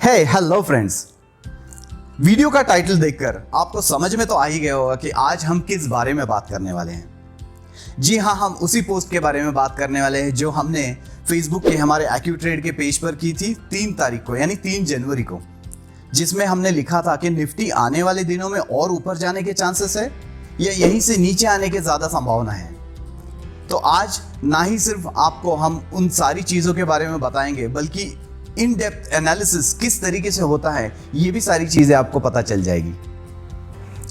Hello friends. Video का title देखकर आपको समझ में तो आ ही गया होगा कि आज हम किस बारे में बात करने वाले हैं। जी हाँ, हम उसी पोस्ट के बारे में बात करने वाले हैं जो हमने फेसबुक के हमारे एक्यूट्रेड के पेज पर की थी 3 तारीख को, यानी 3 जनवरी को, जिसमें हमने लिखा था कि निफ्टी आने वाले दिनों में और ऊपर जाने के चांसेस है या यहीं से नीचे आने की ज़्यादा संभावना है। तो आज ना ही सिर्फ आपको हम उन सारी चीज़ों के बारे में बताएंगे, बल्कि इन डेप्थ एनालिसिस किस तरीके से होता है ये भी सारी चीज़ें आपको पता चल जाएगी।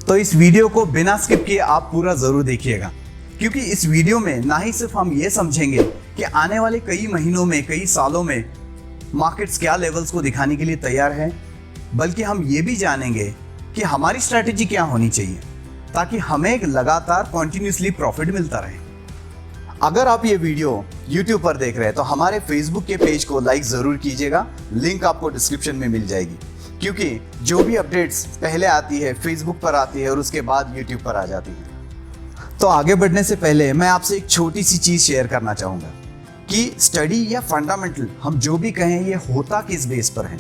तो इस वीडियो को बिना स्किप किए आप पूरा ज़रूर देखिएगा, क्योंकि इस वीडियो में ना ही सिर्फ हम ये समझेंगे कि आने वाले कई महीनों में, कई सालों में मार्केट्स क्या लेवल्स को दिखाने के लिए तैयार है, बल्कि हम ये भी जानेंगे कि हमारी स्ट्रैटेजी क्या होनी चाहिए ताकि हमें एक लगातार कॉन्टिन्यूसली प्रॉफिट मिलता रहे। अगर आप ये वीडियो YouTube पर देख रहे हैं तो हमारे Facebook के पेज को लाइक ज़रूर कीजिएगा, लिंक आपको डिस्क्रिप्शन में मिल जाएगी, क्योंकि जो भी अपडेट्स पहले आती है Facebook पर आती है और उसके बाद YouTube पर आ जाती है। तो आगे बढ़ने से पहले मैं आपसे एक छोटी सी चीज़ शेयर करना चाहूँगा कि स्टडी या फंडामेंटल हम जो भी कहें ये होता किस बेस पर है।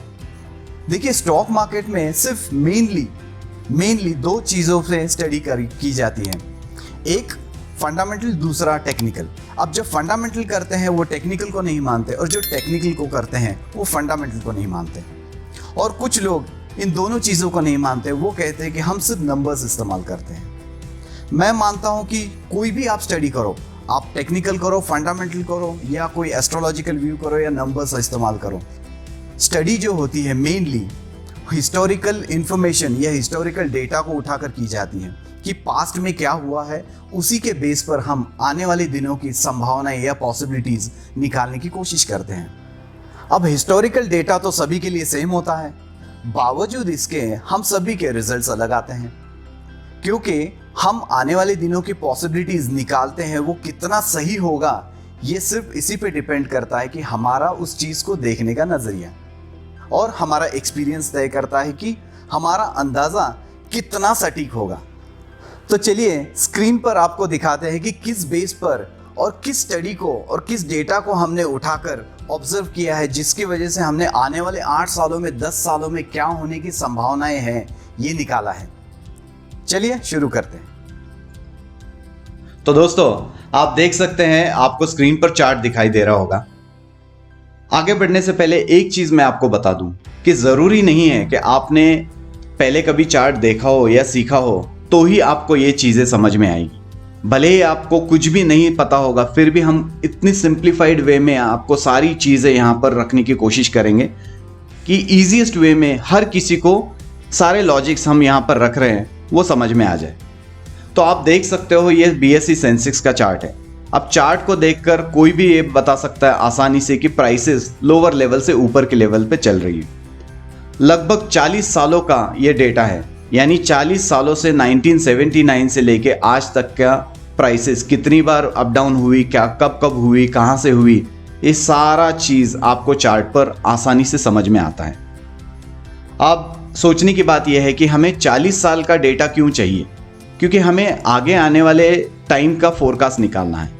देखिए, स्टॉक मार्केट में सिर्फ मेनली 2 चीज़ों से स्टडी की जाती है, एक फंडामेंटल, दूसरा टेक्निकल। अब जो फंडामेंटल करते हैं वो टेक्निकल को नहीं मानते और जो टेक्निकल को करते हैं वो फंडामेंटल को नहीं मानते। और कुछ लोग इन दोनों चीज़ों को नहीं मानते, वो कहते हैं कि हम सिर्फ नंबर्स इस्तेमाल करते हैं। मैं मानता हूँ कि कोई भी आप स्टडी करो, आप टेक्निकल करो, फंडामेंटल करो, या कोई एस्ट्रोलॉजिकल व्यू करो या नंबर्स इस्तेमाल करो, स्टडी जो होती है मेनली हिस्टोरिकल इंफॉर्मेशन या हिस्टोरिकल डेटा को उठाकर की जाती है कि पास्ट में क्या हुआ है, उसी के बेस पर हम आने वाले दिनों की संभावनाएं या पॉसिबिलिटीज निकालने की कोशिश करते हैं। अब हिस्टोरिकल डेटा तो सभी के लिए सेम होता है, बावजूद इसके हम सभी के रिजल्ट्स अलग आते हैं, क्योंकि हम आने वाले दिनों की पॉसिबिलिटीज निकालते हैं। वो कितना सही होगा ये सिर्फ इसी पे डिपेंड करता है कि हमारा उस चीज़ को देखने का नज़रिया और हमारा एक्सपीरियंस तय करता है कि हमारा अंदाज़ा कितना सटीक होगा। तो चलिए स्क्रीन पर आपको दिखाते हैं कि किस बेस पर और किस स्टडी को और किस डेटा को हमने उठाकर ऑब्जर्व किया है, जिसकी वजह से हमने आने वाले 8 सालों में, 10 सालों में क्या होने की संभावनाएं हैं ये निकाला है। चलिए शुरू करते हैं। तो दोस्तों, आप देख सकते हैं, आपको स्क्रीन पर चार्ट दिखाई दे रहा होगा। आगे बढ़ने से पहले एक चीज मैं आपको बता दूं कि जरूरी नहीं है कि आपने पहले कभी चार्ट देखा हो या सीखा हो तो ही आपको ये चीजें समझ में आएगी। भले ही आपको कुछ भी नहीं पता होगा, फिर भी हम इतनी सिंप्लीफाइड वे में आपको सारी चीजें यहाँ पर रखने की कोशिश करेंगे कि ईजीएस्ट वे में हर किसी को सारे लॉजिक्स हम यहाँ पर रख रहे हैं वो समझ में आ जाए। तो आप देख सकते हो, ये BSE सेंसेक्स का चार्ट है। अब चार्ट को देखकर कोई भी ये बता सकता है आसानी से कि प्राइसेस लोअर लेवल से ऊपर के लेवल पे चल रही है। लगभग 40 सालों का ये डेटा है, यानी 40 सालों से 1979 से लेके आज तक का प्राइसेस कितनी बार अप डाउन हुई, क्या कब हुई, कहाँ से हुई, ये सारा चीज़ आपको चार्ट पर आसानी से समझ में आता है। अब सोचने की बात यह है कि हमें 40 साल का डेटा क्यों चाहिए, क्योंकि हमें आगे आने वाले टाइम का फोरकास्ट निकालना है।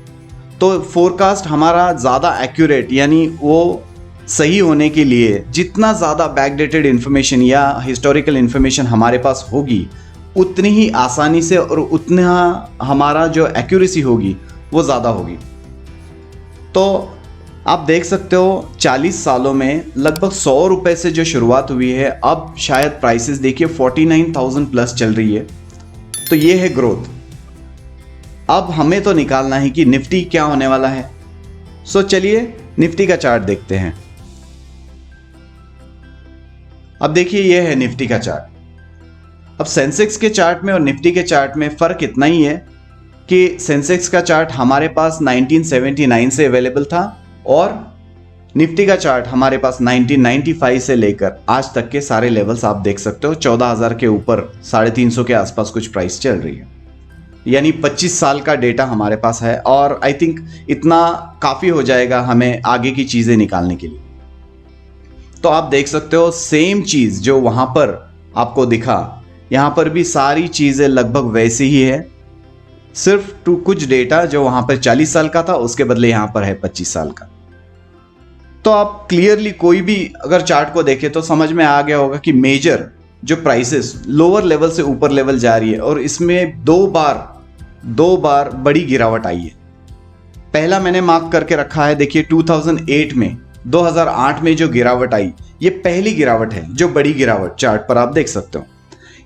तो फोरकास्ट हमारा ज़्यादा एक्यूरेट, यानी वो सही होने के लिए जितना ज़्यादा बैकडेटेड इन्फॉर्मेशन या हिस्टोरिकल इन्फॉर्मेशन हमारे पास होगी, उतनी ही आसानी से और उतना हमारा जो एक्यूरेसी होगी वो ज़्यादा होगी। तो आप देख सकते हो 40 सालों में लगभग 100 रुपये से जो शुरुआत हुई है, अब शायद प्राइसेस देखिए 49,000 प्लस चल रही है। तो ये है ग्रोथ। अब हमें तो निकालना है कि निफ्टी क्या होने वाला है। सो चलिए निफ्टी का चार्ट देखते हैं। अब देखिए, ये है निफ्टी का चार्ट। अब सेंसेक्स के चार्ट में और निफ्टी के चार्ट में फ़र्क इतना ही है कि सेंसेक्स का चार्ट हमारे पास 1979 से अवेलेबल था और निफ्टी का चार्ट हमारे पास 1995 से लेकर आज तक के सारे लेवल्स आप देख सकते हो। 14,000 के ऊपर, 350 के आसपास कुछ प्राइस चल रही है, यानी 25 साल का डेटा हमारे पास है। और आई थिंक इतना काफ़ी हो जाएगा हमें आगे की चीज़ें निकालने के लिए। तो आप देख सकते हो सेम चीज़ जो वहाँ पर आपको दिखा, यहाँ पर भी सारी चीज़ें लगभग वैसी ही है, सिर्फ कुछ डेटा जो वहाँ पर 40 साल का था उसके बदले यहाँ पर है 25 साल का। तो आप क्लियरली कोई भी अगर चार्ट को देखें तो समझ में आ गया होगा कि मेजर जो प्राइसेस लोअर लेवल से ऊपर लेवल जा रही है और इसमें दो बार बड़ी गिरावट आई है। पहला मैंने मार्क करके रखा है, देखिए 2008 में 2008 में जो गिरावट आई, ये पहली गिरावट है जो बड़ी गिरावट चार्ट पर आप देख सकते हो।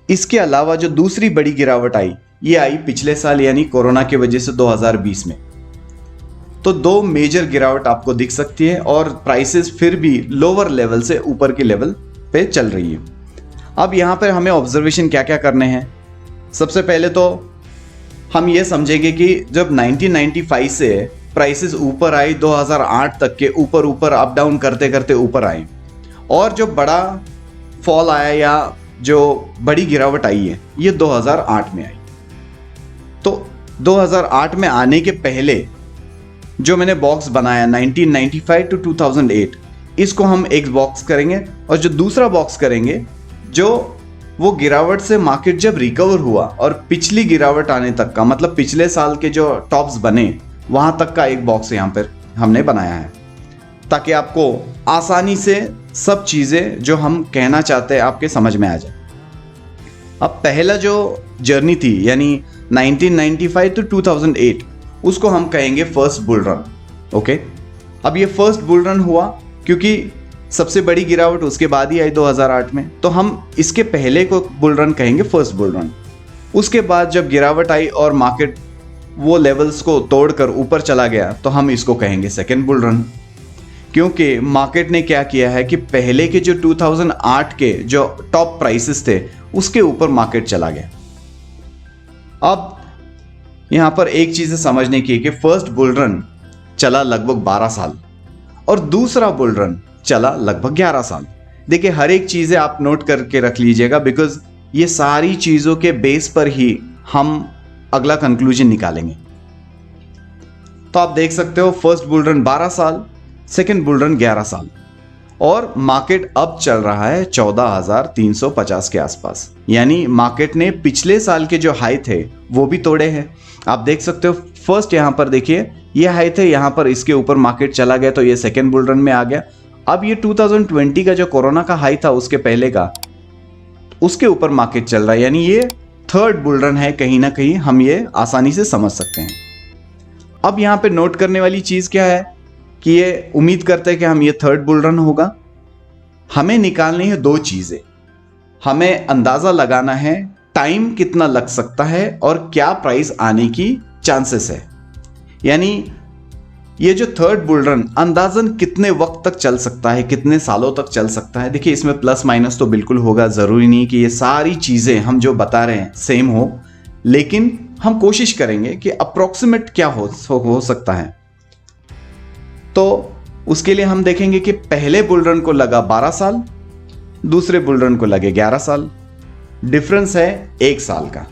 इसके अलावा जो दूसरी बड़ी गिरावट आई, ये आई पिछले साल यानी कोरोना की वजह से 2020 में। तो दो मेजर गिरावट आपको दिख सकती है और प्राइसेस फिर भी लोअर लेवल से ऊपर के लेवल पे चल रही है। अब यहाँ पर हमें ऑब्जर्वेशन क्या क्या करने हैं। सबसे पहले तो हम ये समझेंगे कि जब 1995 से प्राइसेस ऊपर आई 2008 तक के ऊपर अप डाउन करते करते ऊपर आए और जो बड़ा फॉल आया या जो बड़ी गिरावट आई है ये 2008 में आई। तो 2008 में आने के पहले जो मैंने बॉक्स बनाया 1995 टू 2008, इसको हम एक बॉक्स करेंगे और जो दूसरा बॉक्स करेंगे जो वो गिरावट से मार्केट जब रिकवर हुआ और पिछली गिरावट आने तक का, मतलब पिछले साल के जो टॉप्स बने वहां तक का एक बॉक्स यहाँ पर हमने बनाया है ताकि आपको आसानी से सब चीजें जो हम कहना चाहते हैं आपके समझ में आ जाए। अब पहला जो जर्नी थी यानी 1995 टू 2008, उसको हम कहेंगे फर्स्ट बुल रन। ओके, अब ये फर्स्ट बुल रन हुआ क्योंकि सबसे बड़ी गिरावट उसके बाद ही आई 2008 में, तो हम इसके पहले को बुल रन कहेंगे फर्स्ट बुल रन। उसके बाद जब गिरावट आई और मार्केट वो लेवल्स को तोड़कर ऊपर चला गया तो हम इसको कहेंगे सेकेंड बुल रन, क्योंकि मार्केट ने क्या किया है कि पहले के जो 2008 के जो टॉप प्राइसेस थे उसके ऊपर मार्केट चला गया। अब यहां पर एक चीज समझने की है कि फर्स्ट बुल रन चला लगभग 12 साल और दूसरा बुल रन चला लगभग 11 साल। देखिए हर एक चीजें आप नोट करके रख लीजिएगा बिकॉज ये सारी चीजों के बेस पर ही हम अगला कंक्लूजन निकालेंगे। तो आप देख सकते हो फर्स्ट बुल रन 12 साल, सेकेंड बुल रन 11 साल और मार्केट अब चल रहा है 14,350 के आसपास। यानी मार्केट ने पिछले साल के जो हाई थे वो भी तोड़े हैं। आप देख सकते हो फर्स्ट यहां पर देखिए ये हाई थे, यहां पर इसके ऊपर मार्केट चला गया तो ये सेकेंड बुल रन में आ गया। अब ये 2020 का जो कोरोना का हाई था उसके पहले का, उसके ऊपर मार्केट चल रहा है, यानी ये थर्ड बुल रन है। कहीं ना कहीं हम ये आसानी से समझ सकते हैं। अब यहां पे नोट करने वाली चीज क्या है कि ये उम्मीद करते हैं कि हम ये थर्ड बुल रन होगा। हमें निकालनी है दो चीजें। हमें अंदाजा लगाना है टाइम कितना लग सकता है और क्या प्राइस आने की चांसेस है। यानी ये जो थर्ड बुल रन अंदाजन कितने वक्त तक चल सकता है, कितने सालों तक चल सकता है। देखिए इसमें प्लस माइनस तो बिल्कुल होगा, जरूरी नहीं कि ये सारी चीजें हम जो बता रहे हैं सेम हो, लेकिन हम कोशिश करेंगे कि अप्रोक्सीमेट क्या हो सकता है। तो उसके लिए हम देखेंगे कि पहले बुल रन को लगा 12 साल, दूसरे बुल रन को लगे 11 साल, डिफरेंस है 1 साल का।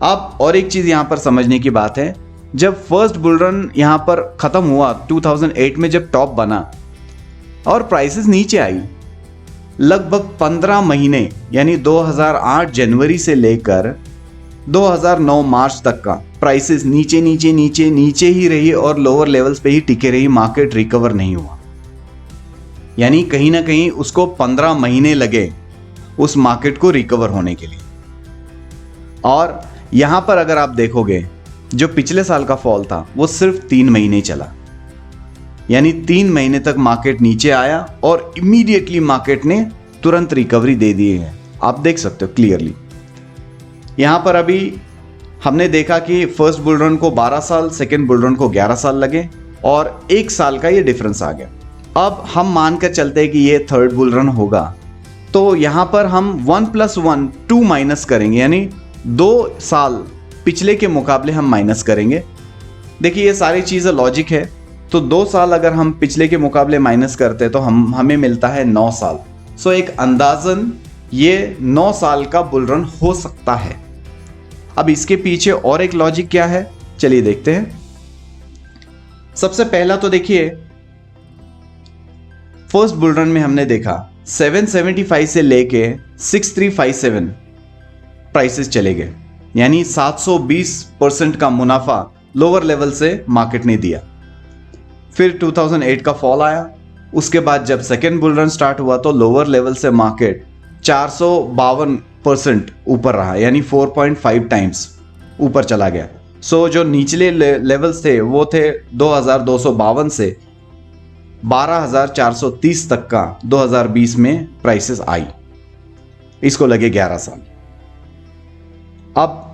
अब और एक चीज यहां पर समझने की बात है, जब फर्स्ट बुल रन यहां पर खत्म हुआ 2008 में जब टॉप बना और प्राइसेस नीचे आई, लगभग 15 महीने यानी 2008 जनवरी से लेकर 2009 मार्च तक का प्राइसेस नीचे नीचे नीचे नीचे ही रही और लोअर लेवल्स पे ही टिके रही। मार्केट रिकवर नहीं हुआ, यानी कहीं ना कहीं उसको 15 महीने लगे उस मार्केट को रिकवर होने के लिए। और यहां पर अगर आप देखोगे जो पिछले साल का फॉल था वो सिर्फ 3 महीने चला, यानी 3 महीने तक मार्केट नीचे आया और इमीडिएटली मार्केट ने तुरंत रिकवरी दे दी है। आप देख सकते हो क्लियरली। यहां पर अभी हमने देखा कि फर्स्ट बुल रन को 12 साल, सेकेंड बुल रन को 11 साल लगे और 1 साल का ये डिफरेंस आ गया। अब हम मानकर चलते हैं कि ये थर्ड बुल रन होगा, तो यहां पर हम 1 + 1 2 माइनस करेंगे, यानी 2 साल पिछले के मुकाबले हम माइनस करेंगे। देखिए ये सारी चीज़ें लॉजिक है, तो 2 साल अगर हम पिछले के मुकाबले माइनस करते हैं तो हमें मिलता है 9 साल। सो एक अंदाजन ये 9 साल का बुल रन हो सकता है। अब इसके पीछे और एक लॉजिक क्या है, चलिए देखते हैं। सबसे पहला तो देखिए फर्स्ट बुल रन में हमने देखा 775 से लेके 6357 प्राइसेस चले गए, यानी 720% का मुनाफा लोअर लेवल से मार्केट ने दिया। फिर 2008 का फॉल आया उसके बाद जब सेकेंड बुल रन स्टार्ट हुआ तो लोअर लेवल से मार्केट 452% ऊपर रहा, यानी 4.5 टाइम्स ऊपर चला गया। सो जो निचले लेवल्स थे वो थे 2252 से 12430 तक का 2020 में प्राइसेस आई। इसको लगे 11 साल। अब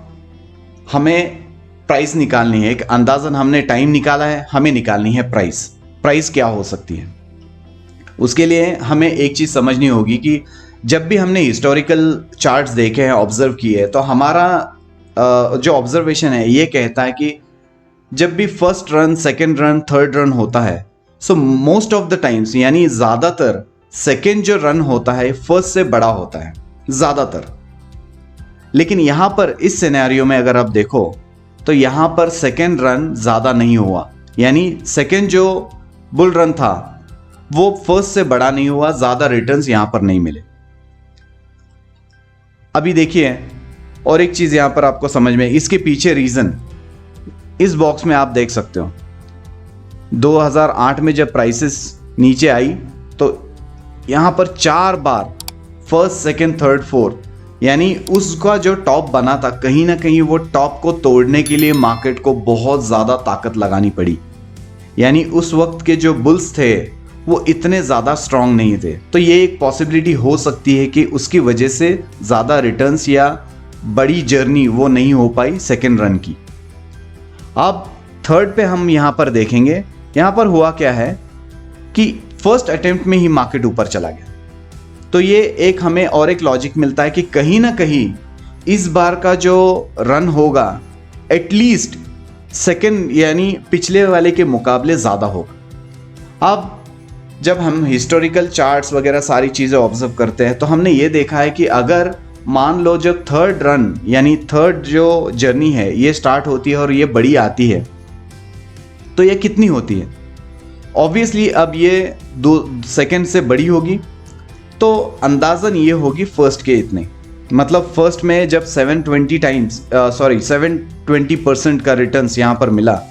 हमें प्राइस निकालनी है, एक अंदाजन हमने टाइम निकाला है, हमें निकालनी है प्राइस। प्राइस क्या हो सकती है? उसके लिए हमें एक चीज समझनी होगी कि जब भी हमने हिस्टोरिकल चार्ट्स देखे हैं, ऑब्जर्व किए, तो हमारा जो ऑब्जर्वेशन है ये कहता है कि जब भी first run, second run, third run होता है, so most of the times, यानी ज्यादातर सेकेंड जो रन होता है फर्स्ट से बड़ा होता है ज्यादातर। लेकिन यहां पर इस सिनेरियो में अगर आप देखो तो यहां पर सेकेंड रन ज्यादा नहीं हुआ, यानी सेकेंड जो बुल रन था वो फर्स्ट से बड़ा नहीं हुआ, ज्यादा रिटर्न्स यहां पर नहीं मिले। अभी देखिए, और एक चीज यहां पर आपको समझ में, इसके पीछे रीजन इस बॉक्स में आप देख सकते हो। 2008 में जब प्राइसेस नीचे आई तो यहां पर 4 बार फर्स्ट, सेकेंड, थर्ड, फोर्थ, यानी उसका जो टॉप बना था, कहीं ना कहीं वो टॉप को तोड़ने के लिए मार्केट को बहुत ज्यादा ताकत लगानी पड़ी। यानी उस वक्त के जो बुल्स थे वो इतने ज़्यादा स्ट्रांग नहीं थे। तो ये एक पॉसिबिलिटी हो सकती है कि उसकी वजह से ज़्यादा रिटर्न्स या बड़ी जर्नी वो नहीं हो पाई सेकेंड रन की। अब थर्ड पे हम यहाँ पर देखेंगे, यहाँ पर हुआ क्या है कि फर्स्ट अटेम्प्ट में ही मार्केट ऊपर चला गया। तो ये एक हमें और एक लॉजिक मिलता है कि कहीं ना कहीं इस बार का जो रन होगा एटलीस्ट सेकेंड यानी पिछले वाले के मुकाबले ज़्यादा होगा। अब जब हम हिस्टोरिकल चार्ट्स वगैरह सारी चीज़ें ऑब्जर्व करते हैं तो हमने ये देखा है कि अगर मान लो जब थर्ड रन यानी थर्ड जो जर्नी है ये स्टार्ट होती है और ये बड़ी आती है तो ये कितनी होती है? ऑब्वियसली अब ये 2 सेकेंड से बड़ी होगी, तो अंदाज़न ये होगी फर्स्ट के इतने। मतलब फर्स्ट में जब 720% का रिटर्न्स यहाँ पर मिला,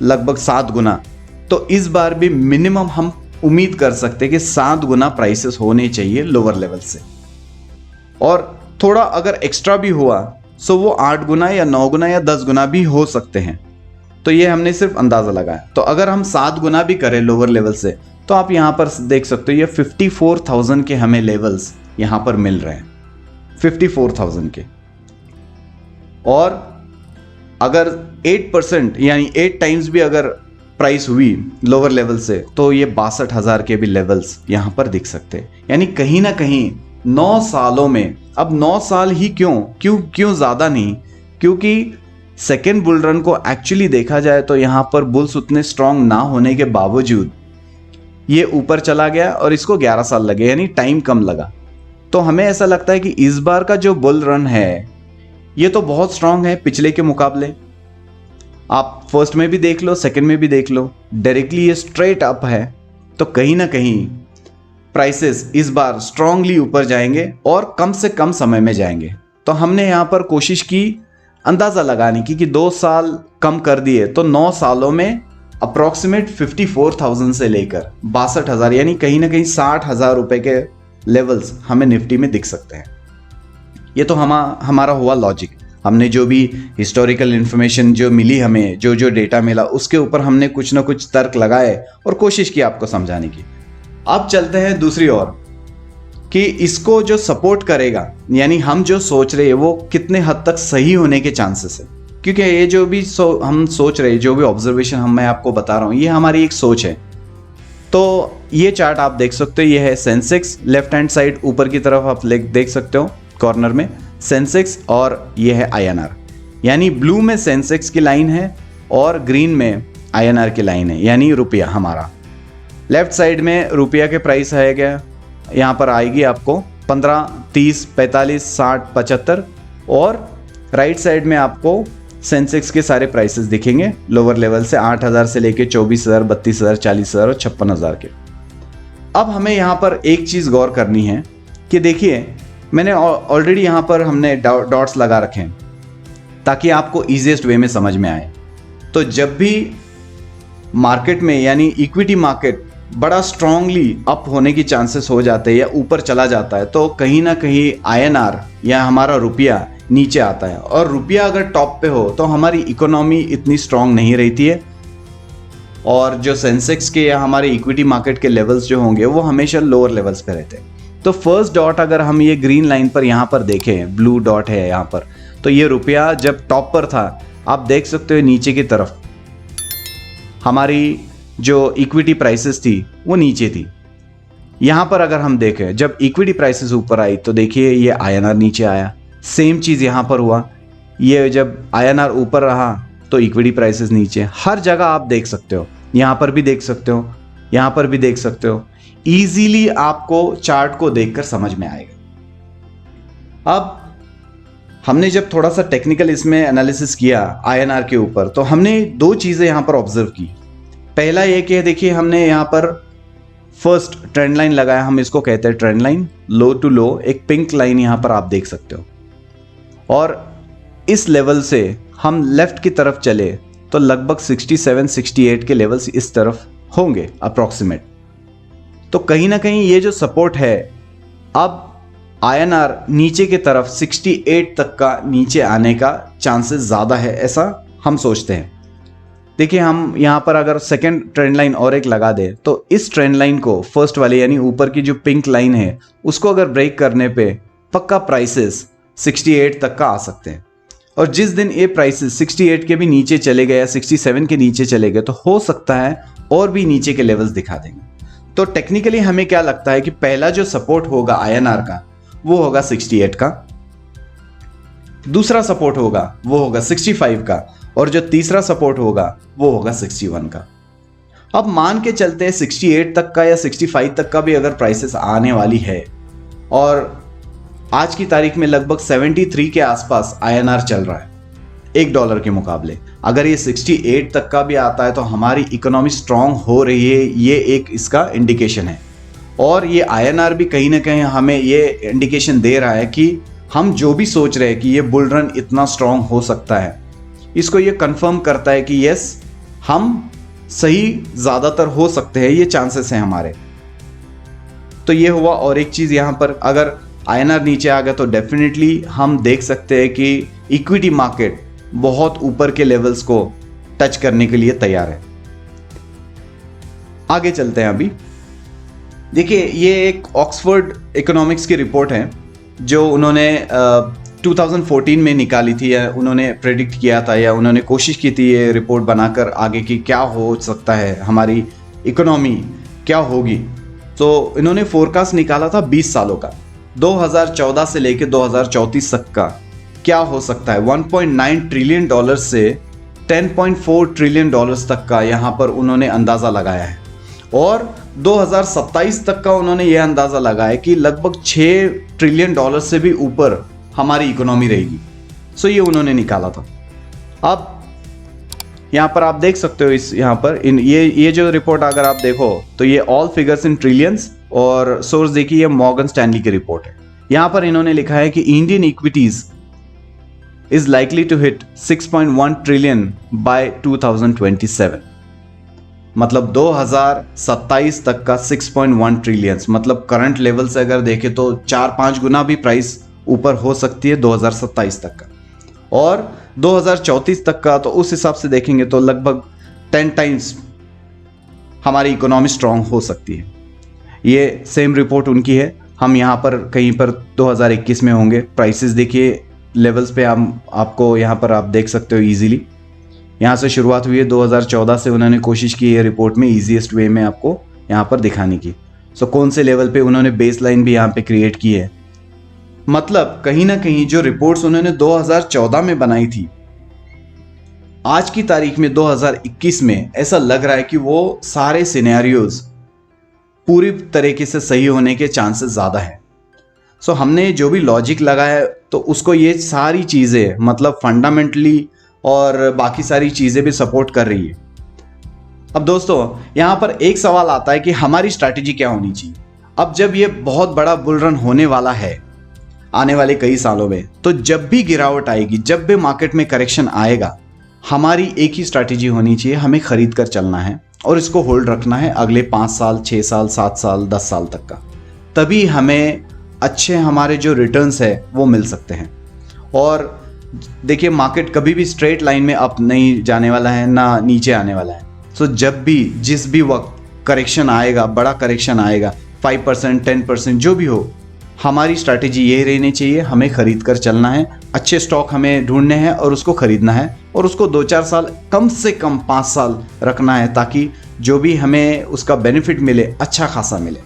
लगभग 7 गुना, तो इस बार भी मिनिमम हम उम्मीद कर सकते हैं कि 7 गुना प्राइसेस होने चाहिए लोअर लेवल से, और थोड़ा अगर एक्स्ट्रा भी हुआ सो वो 8 गुना या 9 गुना या 10 गुना भी हो सकते हैं। तो ये हमने सिर्फ अंदाज़ा लगाया। तो अगर हम 7 गुना भी करें लोअर लेवल से तो आप यहाँ पर देख सकते हो ये 54,000 के हमें लेवल्स यहाँ पर मिल रहे हैं, 54,000 के। और अगर 8% यानी 8 टाइम्स भी अगर प्राइस हुई लोअर लेवल से तो ये 62,000 के भी लेवल्स यहाँ पर दिख सकते हैं। यानी कहीं ना कहीं 9 सालों में, अब 9 साल ही क्यों ज़्यादा नहीं, क्योंकि सेकेंड बुल रन को एक्चुअली देखा जाए तो यहाँ पर बुल्स उतने स्ट्रांग ना होने के बावजूद ये ऊपर चला गया और इसको 11 साल लगे, यानी टाइम कम लगा। तो हमें ऐसा लगता है कि इस बार का जो बुल रन है ये तो बहुत स्ट्रांग है पिछले के मुकाबले। आप फर्स्ट में भी देख लो, सेकंड में भी देख लो, डायरेक्टली ये स्ट्रेट अप है। तो कहीं ना कहीं प्राइसेस इस बार स्ट्रांगली ऊपर जाएंगे और कम से कम समय में जाएंगे। तो हमने यहाँ पर कोशिश की अंदाज़ा लगाने की कि 2 साल कम कर दिए तो 9 सालों में अप्रॉक्सीमेट 54,000 से लेकर 62,000 यानी कहीं ना कहीं 60,000 रुपए के लेवल्स हमें निफ्टी में दिख सकते हैं। ये तो हमारा हुआ लॉजिक। हमने जो भी हिस्टोरिकल इन्फॉर्मेशन जो मिली हमें, जो डेटा मिला, उसके ऊपर हमने कुछ ना कुछ तर्क लगाए और कोशिश की आपको समझाने की। अब चलते हैं दूसरी ओर कि इसको जो सपोर्ट करेगा, यानी हम जो सोच रहे हैं वो कितने हद तक सही होने के चांसेस है। क्योंकि ये जो भी हम सोच रहे हैं, जो भी ऑब्जर्वेशन मैं आपको बता रहा हूँ, ये हमारी एक सोच है। तो ये चार्ट आप देख सकते हो, ये है सेंसेक्स, लेफ्ट हैंड साइड ऊपर की तरफ आप देख सकते हो कॉर्नर में सेंसेक्स, और ये है INR। यानी ब्लू में सेंसेक्स की लाइन है और ग्रीन में INR की लाइन है, यानी रुपया हमारा। लेफ्ट साइड में रुपया के प्राइस आएगा, यहाँ पर आएगी आपको 15, 30, 45, 60, 75, और राइट साइड में आपको सेंसेक्स के सारे प्राइसेस दिखेंगे लोअर लेवल से 8,000 से लेके 24,000, 32,000, 40,000 और 56,000 के। अब हमें यहाँ पर एक चीज़ गौर करनी है कि देखिए, मैंने ऑलरेडी यहाँ पर हमने डॉट्स लगा रखे हैं ताकि आपको ईजीएस्ट वे में समझ में आए। तो जब भी मार्केट में, यानी इक्विटी मार्केट बड़ा स्ट्रांगली अप होने की चांसेस हो जाते हैं या ऊपर चला जाता है, तो कहीं ना कहीं आईएनआर या हमारा रुपया नीचे आता है। और रुपया अगर टॉप पे हो तो हमारी इकोनॉमी इतनी स्ट्रांग नहीं रहती है, और जो सेंसेक्स के या हमारे इक्विटी मार्केट के लेवल्स जो होंगे वो हमेशा लोअर लेवल्स पे रहते हैं। तो फर्स्ट डॉट अगर हम ये ग्रीन लाइन पर यहाँ पर देखें, ब्लू डॉट है यहाँ पर, तो ये रुपया जब टॉप पर था, आप देख सकते हो नीचे की तरफ हमारी जो इक्विटी प्राइसेस थी वो नीचे थी। यहाँ पर अगर हम देखें जब इक्विटी प्राइसेस ऊपर आई तो देखिए ये आईएनआर नीचे आया। सेम चीज़ यहाँ पर हुआ, ये जब आईएनआर ऊपर रहा तो इक्विटी प्राइसेस नीचे। हर जगह आप देख सकते हो, यहाँ पर भी देख सकते हो, यहाँ पर भी देख सकते हो। ईजीली आपको चार्ट को देखकर समझ में आएगा। अब हमने जब थोड़ा सा टेक्निकल इसमें एनालिसिस किया आईएनआर के ऊपर, तो हमने दो चीज़ें यहाँ पर ऑब्जर्व की। पहला ये कि देखिए हमने यहाँ पर फर्स्ट ट्रेंड लाइन लगाया, हम इसको कहते हैं trend line, low to low, एक पिंक लाइन यहाँ पर आप देख सकते हो। और इस लेवल से हम लेफ्ट की तरफ चले तो लगभग 67-68 के लेवल्स इस तरफ होंगे अप्रॉक्सीमेट। तो कहीं ना कहीं ये जो सपोर्ट है, अब आईएनआर नीचे की तरफ 68 तक का नीचे आने का चांसेस ज़्यादा है, ऐसा हम सोचते हैं। देखिए हम यहाँ पर अगर सेकेंड ट्रेंड लाइन और एक लगा दे तो इस ट्रेंड लाइन को, फर्स्ट वाले यानी ऊपर की जो पिंक लाइन है, उसको अगर ब्रेक करने पे पक्का प्राइसेस 68 तक का आ सकते हैं। और जिस दिन ये प्राइसेस 68 के भी नीचे चले गए या 67 के नीचे चले गए तो हो सकता है और भी नीचे के लेवल्स दिखा देंगे। तो टेक्निकली हमें क्या लगता है कि पहला जो सपोर्ट होगा आईएनआर का वो होगा 68 का, दूसरा सपोर्ट होगा वो होगा 65 का, और जो तीसरा सपोर्ट होगा वो होगा 61 का। अब मान के चलते हैं 68 तक का या 65 तक का भी अगर प्राइसेस आने वाली है, और आज की तारीख में लगभग 73 के आसपास आईएनआर चल रहा है $1 के मुकाबले। अगर ये 68 तक का भी आता है तो हमारी इकोनॉमी स्ट्रांग हो रही है, ये एक इसका इंडिकेशन है। और ये आईएनआर भी कहीं ना कहीं हमें ये इंडिकेशन दे रहा है कि हम जो भी सोच रहे हैं कि ये बुल रन इतना स्ट्रांग हो सकता है, इसको ये कंफर्म करता है कि यस, हम सही ज़्यादातर हो सकते हैं, ये चांसेस हैं हमारे। तो ये हुआ। और एक चीज़ यहाँ पर, अगर आईएनआर नीचे आ गया तो डेफिनेटली हम देख सकते हैं कि इक्विटी मार्केट बहुत ऊपर के लेवल्स को टच करने के लिए तैयार है। आगे चलते हैं। अभी देखिए ये एक ऑक्सफोर्ड इकोनॉमिक्स की रिपोर्ट है जो उन्होंने 2014 में निकाली थी, या उन्होंने प्रेडिक्ट किया था, या उन्होंने कोशिश की थी ये रिपोर्ट बनाकर आगे की क्या हो सकता है, हमारी इकोनॉमी क्या होगी। तो इन्होंने फोरकास्ट निकाला था 20 सालों का, 2014 से लेकर 2034 तक का क्या हो सकता है। $1.9 ट्रिलियन से $10.4 ट्रिलियन तक का यहाँ पर उन्होंने अंदाज़ा लगाया है। और 2027 तक का उन्होंने ये अंदाज़ा लगाया कि लगभग $6 ट्रिलियन से भी ऊपर हमारी इकोनॉमी रहेगी। सो ये उन्होंने निकाला था। अब यहाँ पर आप देख सकते हो, इस यहाँ पर ये जो रिपोर्ट अगर आप देखो तो ये ऑल फिगर्स इन ट्रिलियंस, और सोर्स देखिए ये मॉर्गन स्टैनली की रिपोर्ट है। यहाँ पर इन्होंने लिखा है कि Indian equities is likely to hit 6.1 trillion by 2027। मतलब 2027 तक का 6.1 ट्रिलियन, मतलब करंट लेवल से अगर देखें तो 4-5 गुना भी प्राइस ऊपर हो सकती है 2027 तक का। और 2034 तक का तो उस हिसाब से देखेंगे तो लगभग 10 टाइम्स हमारी इकोनॉमी स्ट्रांग हो सकती है। ये सेम रिपोर्ट उनकी है। हम यहाँ पर कहीं पर 2021 में होंगे। प्राइसेस देखिए लेवल्स पे आपको यहाँ पर आप देख सकते हो इजीली। यहाँ से शुरुआत हुई है 2014 से, उन्होंने कोशिश की है रिपोर्ट में ईजीएस्ट वे में आपको यहाँ पर दिखाने की। सो कौन से लेवल पे उन्होंने बेस लाइन भी यहाँ पे क्रिएट की है। मतलब कहीं ना कहीं जो रिपोर्ट्स उन्होंने 2014 में बनाई थी, आज की तारीख में 2021 में ऐसा लग रहा है कि वो सारे सिनेरियोज पूरी तरीके से सही होने के चांसेस ज़्यादा है। सो हमने जो भी लॉजिक लगाया तो उसको ये सारी चीज़ें मतलब फंडामेंटली और बाकी सारी चीज़ें भी सपोर्ट कर रही है। अब दोस्तों यहाँ पर एक सवाल आता है कि हमारी स्ट्रैटेजी क्या होनी चाहिए। अब जब ये बहुत बड़ा बुल रन होने वाला है आने वाले कई सालों में, तो जब भी गिरावट आएगी, जब भी मार्केट में करेक्शन आएगा, हमारी एक ही स्ट्रैटेजी होनी चाहिए, हमें खरीद कर चलना है। और इसको होल्ड रखना है अगले 5 साल, 6 साल, 7 साल, 10 साल तक का। तभी हमें अच्छे हमारे जो रिटर्न्स है वो मिल सकते हैं। और देखिए, मार्केट कभी भी स्ट्रेट लाइन में अप नहीं जाने वाला है, ना नीचे आने वाला है। सो जब भी जिस भी वक्त करेक्शन आएगा, बड़ा करेक्शन आएगा, 5%, 10% जो भी हो, हमारी स्ट्रैटेजी ये रहनी चाहिए, हमें खरीद कर चलना है। अच्छे स्टॉक हमें ढूंढने हैं और उसको खरीदना है और उसको 2-4 साल, कम से कम 5 साल रखना है, ताकि जो भी हमें उसका बेनिफिट मिले अच्छा खासा मिले।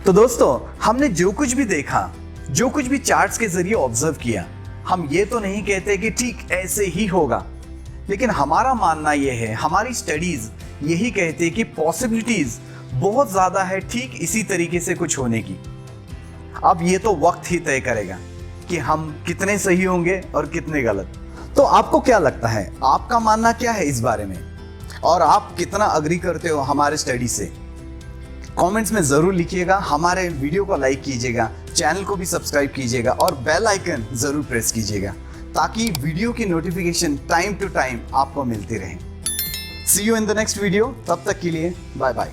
तो दोस्तों, हमने जो कुछ भी देखा, जो कुछ भी चार्ट्स के जरिए ऑब्जर्व किया, हम ये तो नहीं कहते कि ठीक ऐसे ही होगा, लेकिन हमारा मानना यह है, हमारी स्टडीज यही कहती है कि पॉसिबिलिटीज बहुत ज्यादा है ठीक इसी तरीके से कुछ होने की। अब ये तो वक्त ही तय करेगा कि हम कितने सही होंगे और कितने गलत। तो आपको क्या लगता है, आपका मानना क्या है इस बारे में, और आप कितना अग्री करते हो हमारे स्टडी से? कमेंट्स में जरूर लिखिएगा, हमारे वीडियो को लाइक कीजिएगा, चैनल को भी सब्सक्राइब कीजिएगा और बेल आइकन जरूर प्रेस कीजिएगा, ताकि वीडियो की नोटिफिकेशन टाइम टू टाइम आपको मिलती रहे। See you in the next video, तब तक के लिए बाय बाय।